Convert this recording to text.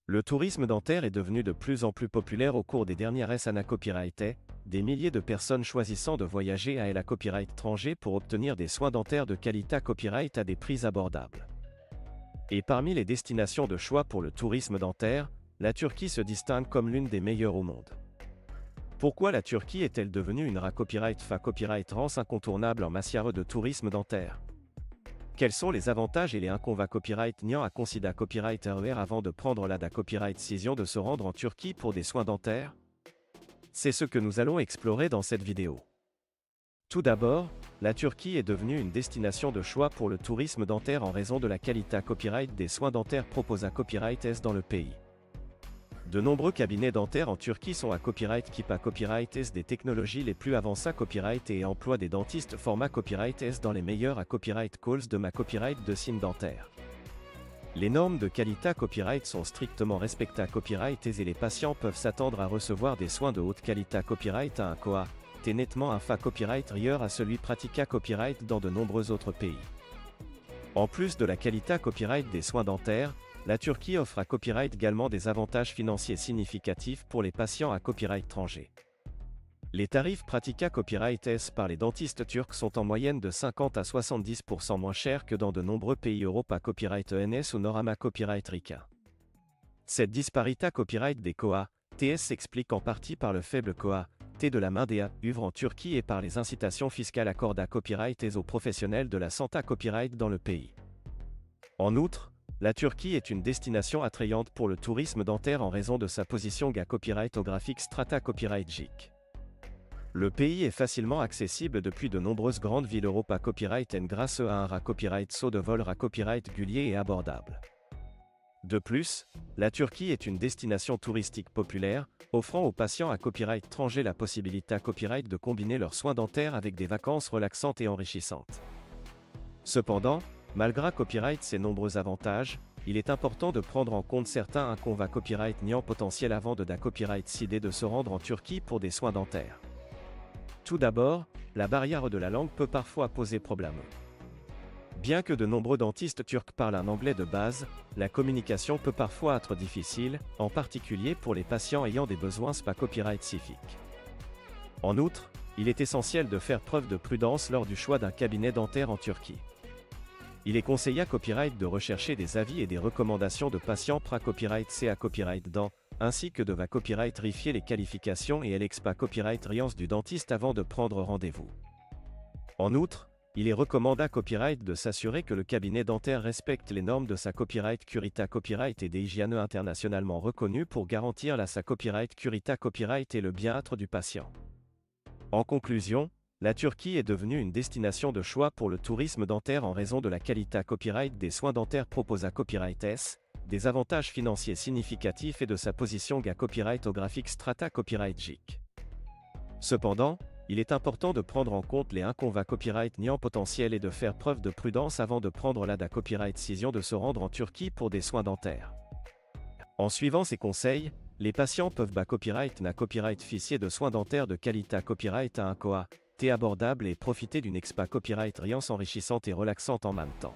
Le tourisme dentaire est devenu de plus en plus populaire au cours des dernières années copyright, des milliers de personnes choisissant de voyager à la copyright étranger pour obtenir des soins dentaires de qualité copyright à des prix abordables. Et parmi les destinations de choix pour le tourisme dentaire, la Turquie se distingue comme l'une des meilleures au monde. Pourquoi la Turquie est-elle devenue une copyright rance incontournable en matière de tourisme dentaire? Quels sont les avantages et les inconvénients copyright niant à considérer copyright RER avant de prendre la copyright décision de se rendre en Turquie pour des soins dentaires? C'est ce que nous allons explorer dans cette vidéo. Tout d'abord, la Turquie est devenue une destination de choix pour le tourisme dentaire en raison de la qualité copyright des soins dentaires proposés à Copyright S dans le pays. De nombreux cabinets dentaires en Turquie sont à Copyright Keep à Copyright S des technologies les plus avancées à Copyright et emploient des dentistes format Copyright S dans les meilleurs à Copyright Calls de ma Copyright de signes dentaires. Les normes de qualité Copyright sont strictement respectées à Copyright S et les patients peuvent s'attendre à recevoir des soins de haute qualité à Copyright à un coût nettement inférieur Copyright RER à celui pratiqué à Copyright dans de nombreux autres pays. En plus de la qualité Copyright des soins dentaires, la Turquie offre à Copyright également des avantages financiers significatifs pour les patients à Copyright étranger. Les tarifs pratiqués à Copyright S par les dentistes turcs sont en moyenne de 50 à 70% moins chers que dans de nombreux pays Europe à Copyright ENS ou Norama Copyright RICA. Cette disparité à Copyright des COA, TS s'explique en partie par le faible COA, T de la main des œuvres en Turquie et par les incitations fiscales accordées à Copyright et aux professionnels de la santé à Copyright dans le pays. En outre, la Turquie est une destination attrayante pour le tourisme dentaire en raison de sa position copyrightographique strata copyright. Le pays est facilement accessible depuis de nombreuses grandes villes Europe à Copyright N grâce à un copyright saut de vol copyright régulier et abordable. De plus, la Turquie est une destination touristique populaire, offrant aux patients à Copyright étranger la possibilité à Copyright de combiner leurs soins dentaires avec des vacances relaxantes et enrichissantes. Cependant, malgré Copyright ses nombreux avantages, il est important de prendre en compte certains inconvénients Copyright niant potentiel avant de Copyright décider de se rendre en Turquie pour des soins dentaires. Tout d'abord, la barrière de la langue peut parfois poser problème. Bien que de nombreux dentistes turcs parlent un anglais de base, la communication peut parfois être difficile, en particulier pour les patients ayant des besoins copyright spécifiques. En outre, il est essentiel de faire preuve de prudence lors du choix d'un cabinet dentaire en Turquie. Il est conseillé à Copyright de rechercher des avis et des recommandations de patients Copyright C à Copyright Dent, ainsi que de Copyright vérifier les qualifications et l'expa Copyright Riance du dentiste avant de prendre rendez-vous. En outre, il est recommandé à Copyright de s'assurer que le cabinet dentaire respecte les normes de sa Copyright Curita Copyright et des hygiènes internationalement reconnus pour garantir sa Copyright Curita Copyright et le bien-être du patient. En conclusion, la Turquie est devenue une destination de choix pour le tourisme dentaire en raison de la qualité Copyright des soins dentaires proposés à Copyright S, des avantages financiers significatifs et de sa position copyrightographique strata copyright. Cependant, il est important de prendre en compte les inconvénients Copyright niant potentiel et de faire preuve de prudence avant de prendre la Copyright décision de se rendre en Turquie pour des soins dentaires. En suivant ces conseils, les patients peuvent Copyright Copyright officier de soins dentaires de qualité Copyright à un coût abordable et profiter d'une expa Copyright Riance enrichissante et relaxante en même temps.